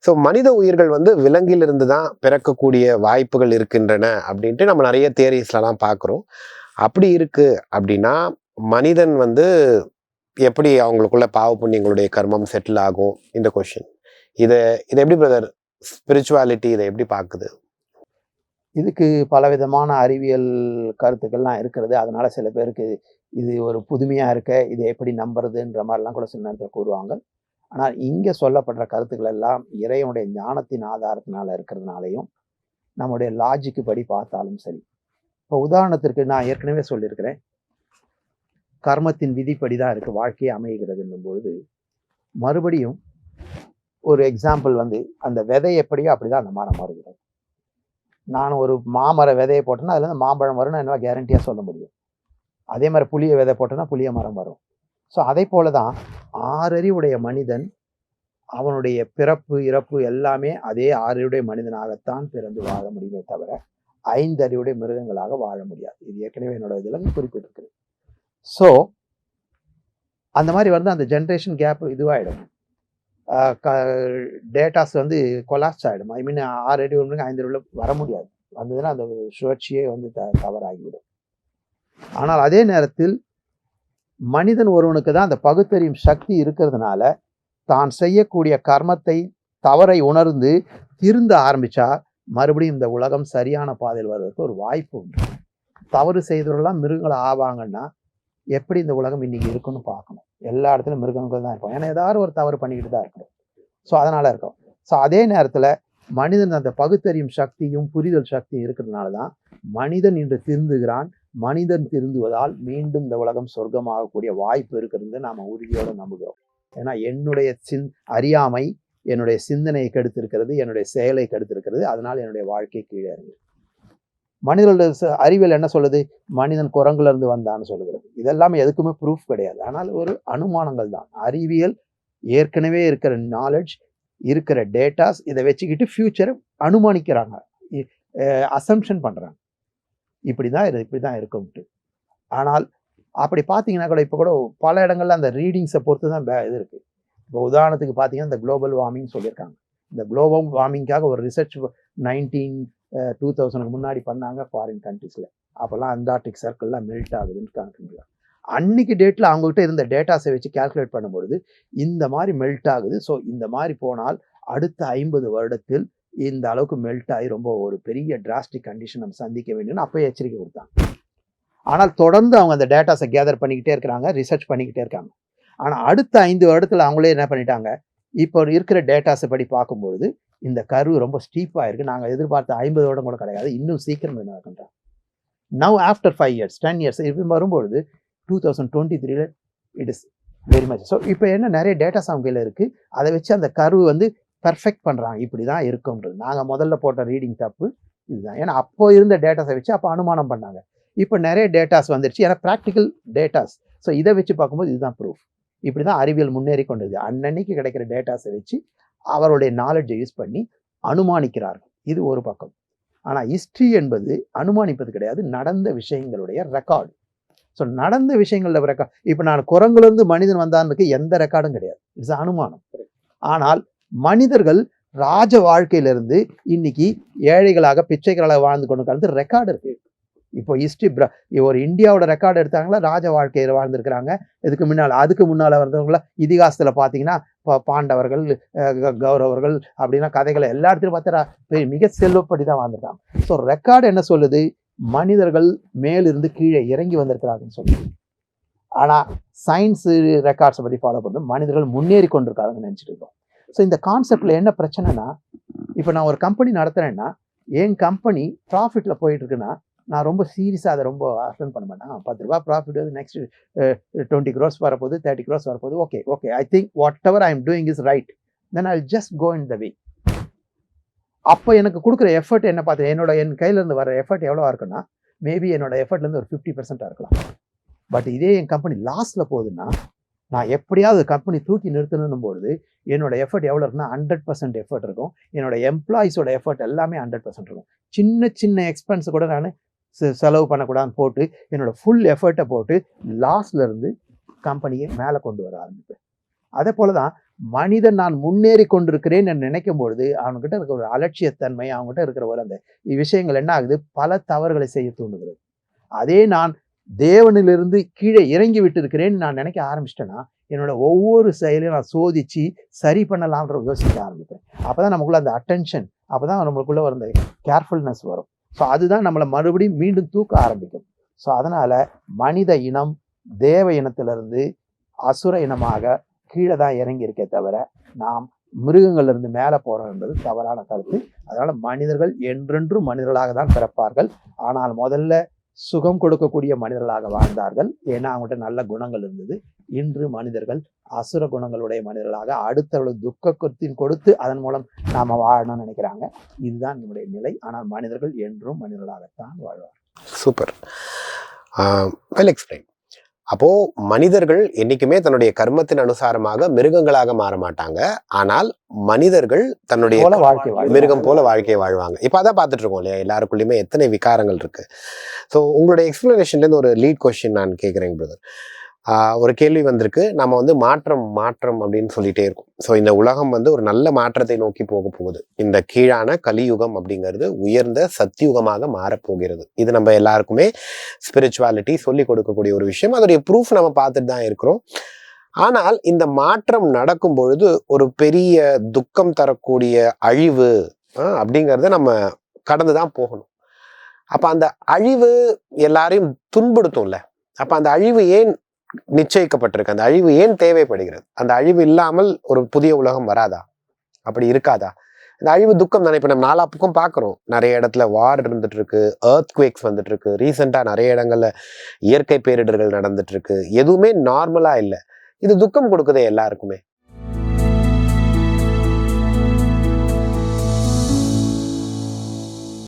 So மனித உயிர்கள் வந்து விலங்கிலிருந்து தான் பிறக்கக்கூடிய வாய்ப்புகள் இருக்கின்றன அப்படின்ட்டு நம்ம நிறைய தியரிஸ்லாம் பார்க்குறோம். அப்படி இருக்கு அப்படின்னா மனிதன் வந்து எப்படி அவங்களுக்குள்ள பாவ புண்ணியங்களுடைய கர்மம் செட்டில் ஆகும்? இந்த கொஸ்டின். இதை எப்படி பிரதர் ஸ்பிரிச்சுவாலிட்டி இதை எப்படி பார்க்குது? இதுக்கு பலவிதமான அறிவியல் கருத்துக்கள்லாம் இருக்கிறது. அதனால சில பேருக்கு இது ஒரு புதுமையா இருக்க, இதை எப்படி நம்புறதுன்ற மாதிரிலாம் கூட சில நேரத்தில் கூறுவாங்க. ஆனால் இங்கே சொல்லப்படுற கருத்துக்கள் எல்லாம் இறைவனுடைய ஞானத்தின் ஆதாரத்தினால இருக்கிறதுனாலையும் நம்முடைய லாஜிக்கு படி பார்த்தாலும் சரி. இப்போ உதாரணத்திற்கு நான் ஏற்கனவே சொல்லியிருக்கிறேன், கர்மத்தின் விதிப்படி தான் இருக்குது வாழ்க்கையை அமைகிறதுன்னும் பொழுது, மறுபடியும் ஒரு எக்ஸாம்பிள் வந்து அந்த விதை எப்படியோ அப்படிதான் அந்த மரம் வருகிறது. நான் ஒரு மாமர விதையை போட்டேன்னா அதுல இருந்து மாம்பழம் வரும்னு என்னால் கேரண்டியாக சொல்ல முடியும். அதே மாதிரி புளிய விதை போட்டோன்னா புளிய மரம் வரும். ஸோ அதே போல தான் ஆறறிவுடைய மனிதன் அவனுடைய பிறப்பு இறப்பு எல்லாமே அதே ஆறறிவுடைய மனிதனாகத்தான் பிறந்து வாழ முடியுமே தவிர 5 அறிவுடைய மிருகங்களாக வாழ முடியாது. இது ஏற்கனவே என்னோட இதில் குறிப்பிட்டிருக்குது. ஸோ அந்த மாதிரி வந்து அந்த ஜென்ரேஷன் கேப் இதுவாகிடும். டேட்டாஸ் வந்து கொலாப்ஸ் ஆகிடும். ஐ மீன் 6 அடி 5 அடியில் வர முடியாது. வந்ததுன்னா அந்த சுழற்சியே வந்து தவறாகிவிடும். ஆனால் அதே நேரத்தில் மனிதன் ஒருவனுக்கு தான் அந்த பகுத்தறியும் சக்தி இருக்கிறதுனால தான் செய்யக்கூடிய கர்மத்தை தவறை உணர்ந்து திருந்த ஆரம்பிச்சா மறுபடியும் இந்த உலகம் சரியான பாதையில் வருவதற்கு ஒரு வாய்ப்பு உண்டு. தவறு செய்தவர்கள்லாம் மிருகங்களை ஆவாங்கன்னா எப்படி இந்த உலகம் இன்னைக்கு இருக்குன்னு பார்க்கணும். எல்லா இடத்துலையும் மிருகங்கள் தான் இருக்கும். ஏன்னா ஏதாவது ஒரு தவறு பண்ணிக்கிட்டு தான் இருக்கணும். ஸோ அதனால இருக்கும். ஸோ அதே நேரத்தில் மனிதன் அந்த பகுத்தறியும் சக்தியும் புரிதல் சக்தியும் இருக்கிறதுனால தான் மனிதன் இன்று திருந்துகிறான். மனிதன் திருந்துவதால் மீண்டும் இந்த உலகம் சொர்க்கமாகக்கூடிய வாய்ப்பு இருக்கிறது நாம உறுதியோடு நம்புகிறோம். ஏன்னா என்னுடைய அறியாமை என்னுடைய சிந்தனையை கெடுத்திருக்கிறது, என்னுடைய செயலை கெடுத்திருக்கிறது. அதனால் என்னுடைய வாழ்க்கை கீழே இறங்கு. மனிதனுடைய அறிவியல் என்ன சொல்லுது? மனிதன் குரங்குல இருந்து வந்தான்னு சொல்லுகிறது. இதெல்லாம் எதுக்குமே ப்ரூஃப் கிடையாது. ஆனால் ஒரு அனுமானங்கள் தான். அறிவியல் ஏற்கனவே இருக்கிற நாலேஜ், இருக்கிற டேட்டாஸ், இதை வச்சுக்கிட்டு ஃபியூச்சரை அனுமானிக்கிறாங்க, அசம்ஷன் பண்றாங்க. இப்படிதான் இருக்கும்ட்டு. ஆனால் அப்படி பார்த்தீங்கன்னா கூட இப்போ கூட பல இடங்கள்ல அந்த ரீடிங்ஸை பொறுத்து தான் இது இருக்கு. இப்போ உதாரணத்துக்கு பார்த்தீங்கன்னா இந்த குளோபல் வார்மிங் சொல்லியிருக்காங்க. இந்த குளோபல் வார்மிங்காக ஒரு ரிசர்ச் 2000 முன்னாடி பண்ணாங்க ஃபாரின் கண்ட்ரீஸ்ல. அப்போல்லாம் அண்டார்டிக் சர்க்கிள்லாம் மெல்ட் ஆகுதுன்னு காமிக்கிறாங்க. அன்னைக்கு டேட்டில் அவங்ககிட்ட இருந்த டேட்டாஸை வச்சு கால்குலேட் பண்ணும்பொழுது இந்த மாதிரி மெல்ட் ஆகுது. ஸோ இந்த மாதிரி போனால் அடுத்த 50 வருடத்தில் இந்த அளவுக்கு மெல்ட் ஆகி ரொம்ப ஒரு பெரிய டிராஸ்டிக் கண்டிஷன் நம்ம சந்திக்க வேண்டும்னு அப்போயே எச்சரிக்கை கொடுத்தாங்க. ஆனால் தொடர்ந்து அவங்க அந்த டேட்டாஸை கேதர் பண்ணிக்கிட்டே இருக்கிறாங்க, ரிசர்ச் பண்ணிக்கிட்டே இருக்காங்க. ஆனால் அடுத்த 5 வருடத்தில் அவங்களே என்ன பண்ணிட்டாங்க, இப்போ இருக்கிற டேட்டாஸை படி பார்க்கும்பொழுது இந்த கர்வ் ரொம்ப ஸ்டீப்பாக இருக்குது. நாங்கள் எதிர்பார்த்த 50 வருடம் கூட கிடையாது, இன்னும் சீக்கிரம் என்ன நடக்கின்றாங்க. நவ் ஆஃப்டர் 5 இயர்ஸ் 10 இயர்ஸ் இப்போ வரும்பொழுது 2023 it is very much. So இப்போ என்ன நிறைய டேட்டாஸ் அவங்க கையில் இருக்குது. அதை வச்சு அந்த கர்வ் வந்து பெர்ஃபெக்ட் பண்ணுறாங்க. இப்படி தான் இருக்கும்ன்றது. நாங்கள் முதல்ல போட்ட ரீடிங் தப்பு இதுதான். ஏன்னா அப்போ இருந்த டேட்டாஸை வச்சு அப்போ அனுமானம் பண்ணாங்க. இப்போ நிறைய டேட்டாஸ் வந்துருச்சு, ஏன்னா ப்ராக்டிக்கல் டேட்டாஸ். ஸோ இதை வச்சு பார்க்கும்போது இதுதான் ப்ரூஃப். இப்படி தான் அறிவியல் முன்னேறி கொண்டது. அன்னன்னைக்கு கிடைக்கிற டேட்டாஸை வச்சு அவருடைய நாலேஜை யூஸ் பண்ணி அனுமானிக்கிறார்கள். இது ஒரு பக்கம். ஆனால் ஹிஸ்ட்ரி என்பது அனுமானிப்பது கிடையாது, நடந்த விஷயங்களுடைய ரெக்கார்டு. ஸோ நடந்த விஷயங்கள ரெக்கார்டு. இப்போ நான் குரங்குலேருந்து மனிதன் வந்தானுக்கு எந்த ரெக்கார்டும் கிடையாது, இட்ஸ் அனுமானம். ஆனால் மனிதர்கள் ராஜ வாழ்க்கையிலிருந்து இன்னைக்கு ஏழைகளாக பிச்சைகளாக வாழ்ந்து கொண்டு கலந்து ரெக்கார்டு இருக்கு. இப்போ ஹிஸ்ட்ரி ஒரு இந்தியாவோட ரெக்கார்டு எடுத்தாங்களா, ராஜ வாழ்க்கையில் வாழ்ந்துருக்கிறாங்க. அதுக்கு முன்னால் வந்தவங்கள இதிகாசத்தில் பார்த்தீங்கன்னா பாண்டவர்கள், கௌரவர்கள் அப்படின்னா கதைகளை எல்லா இடத்துலையும் பார்த்தா மிக செல்வப்படி தான் வாழ்ந்துருக்காங்க. ஸோ ரெக்கார்டு என்ன சொல்லுது? மனிதர்கள் மேலிருந்து கீழே இறங்கி வந்திருக்கிறாங்கன்னு சொல்லுது. ஆனால் சயின்ஸ் ரெக்கார்ட்ஸை பற்றி ஃபாலோ பண்ணுறது மனிதர்கள் முன்னேறி கொண்டிருக்காங்கன்னு நினச்சிட்டு இருக்கோம். ஸோ இந்த கான்செப்டில் என்ன பிரச்சனைனா, இப்போ நான் ஒரு கம்பெனி நடத்துகிறேன்னா என் கம்பெனி ப்ராஃபிட்டில் போயிட்டு இருக்குன்னா நான் ரொம்ப சீரியஸாக அதை ரொம்ப அட்டென்ட் பண்ண மாட்டேன். 10 ரூபா ப்ராஃபிட் வந்து நெக்ஸ்ட் 20 crores வரப்போகுது, 30 crores வரப்போகுது. Okay I think whatever I am doing is right, then I just go in the way. அப்போ எனக்கு கொடுக்குற எஃபர்ட் என்ன பார்த்து என் கையிலேருந்து வர எஃபர்ட் எவ்வளோ இருக்குன்னா மேபி என்னோட எஃபர்ட்லேருந்து ஒரு 50% இருக்கலாம். பட் இதே என் கம்பெனி லாஸில் போகுதுன்னா நான் எப்படியாவது கம்பெனி தூக்கி நிறுத்தணும் பொழுது என்னோட எஃபர்ட் எவ்வளோ இருக்குன்னா 100% எஃபர்ட் இருக்கும். என்னோட எம்ப்ளாயிஸோட எஃபர்ட் எல்லாமே 100% இருக்கும். சின்ன எக்ஸ்பென்ஸ் கூட நான் செலவு பண்ணக்கூடாதுன்னு போட்டு என்னோட ஃபுல் எஃபர்ட்டை போட்டு லாஸ்ல இருந்து கம்பெனியை மேலே கொண்டு வர ஆரம்பிப்பேன். அதே போல தான் மனிதன் நான் முன்னேறி கொண்டிருக்கிறேன் என்று நினைக்கும் பொழுது அவன்கிட்ட இருக்கிற ஒரு அலட்சியத்தன்மை, அவங்ககிட்ட இருக்கிற ஒரு அந்த விஷயங்கள் என்ன ஆகுது, பல தவறுகளை செய்ய தூண்டுகிறது. அதே நான் தேவனிலிருந்து கீழே இறங்கி விட்டு இருக்கிறேன்னு நான் நினைக்க ஆரம்பிச்சிட்டேன்னா, என்னோட ஒவ்வொரு செயலையும் நான் சோதிச்சு சரி பண்ணலாம்ன்ற யோசிக்க ஆரம்பிப்பேன். அப்பதான் நமக்குள்ள அந்த அட்டென்ஷன், அப்பதான் நம்மளுக்குள்ள ஒரு அந்த கேர்ஃபுல்னஸ் வரும். ஸோ அதுதான் நம்மளை மறுபடியும் மீண்டும் தூக்க ஆரம்பிக்கும். ஸோ அதனால மனித இனம் தேவ இனத்திலிருந்து அசுர இனமாக கீழே தான் இறங்கி இருக்கே தவிர, நாம் மிருகங்கள்ல இருந்து மேலே போறோம் என்பது தவறான கருத்து. அதனால மனிதர்கள் என்றென்றும் மனிதர்களாக தான் பிறப்பார்கள். ஆனால் முதல்ல சுகம் கொடுக்கக்கூடிய மனிதர்களாக வாழ்ந்தார்கள். ஏன்னா அவங்கள்ட்ட நல்ல குணங்கள் இருந்தது. இன்று மனிதர்கள் அசுர குணங்களுடைய மனிதர்களாக அடுத்தவர்களுக்கு துக்கத்தின் கொடுத்து அதன் மூலம் நாம வாழணும்னு நினைக்கிறாங்க. இதுதான் நம்முடைய நிலை. ஆனால் மனிதர்கள் என்றும் மனிதர்களாகத்தான் வாழ்வார். சூப்பர். Well explain. அப்போ மனிதர்கள் என்னைக்குமே தன்னுடைய கர்மத்தின் அனுசாரமாக மிருகங்களாக மாற மாட்டாங்க. ஆனால் மனிதர்கள் தன்னுடைய மிருகம் போல வாழ்க்கையை வாழ்வாங்க. இப்ப அதான் பார்த்துட்டு இருக்கோம் இல்லையா, எல்லாருக்குள்ளயுமே எத்தனை விகாரங்கள் இருக்கு. ஸோ உங்களுடைய எக்ஸ்பிளனேஷன்ல இருந்து ஒரு லீட் கொஸ்டின் நான் கேட்குறேன் பிரதர். ஒரு கேள்வி வந்திருக்கு. நம்ம வந்து மாற்றம் அப்படின்னு சொல்லிட்டே இருக்கோம். ஸோ இந்த உலகம் வந்து ஒரு நல்ல மாற்றத்தை நோக்கி போக போகுது. இந்த கீழான கலியுகம் அப்படிங்கிறது உயர்ந்த சத்தியுகமாக மாறப்போகிறது. இது நம்ம எல்லாருக்குமே ஸ்பிரிச்சுவாலிட்டி சொல்லி கொடுக்கக்கூடிய ஒரு விஷயம். அதோடைய ப்ரூஃப் நம்ம பார்த்துட்டு தான் இருக்கிறோம். ஆனால் இந்த மாற்றம் நடக்கும் பொழுது ஒரு பெரிய துக்கம் தரக்கூடிய அழிவு அப்படிங்கிறத நம்ம கடந்து தான் போகணும். அப்ப அந்த அழிவு எல்லாரையும் துன்புறுத்தும்ல. அப்ப அந்த அழிவு ஏன் நிச்சயிக்கப்பட்டிருக்கு? அந்த அழிவு ஏன் தேவைப்படுகிறது? அந்த அழிவு இல்லாமல் ஒரு புதிய உலகம் வராதா? அப்படி இருக்காதா? இந்த அழிவு துக்கம் தானே. இப்ப நம்ம நாலா பக்கம் பாக்குறோம். நிறைய இடத்துல வார் இருந்துட்டு இருக்கு, எர்த்குவேக்ஸ் வந்துட்டு இருக்கு, ரீசெண்டா நிறைய இடங்கள்ல இயற்கை பேரிடர்கள் நடந்துட்டு இருக்கு. எதுவுமே நார்மலா இல்லை. இது துக்கம் கொடுக்குதே எல்லாருக்குமே.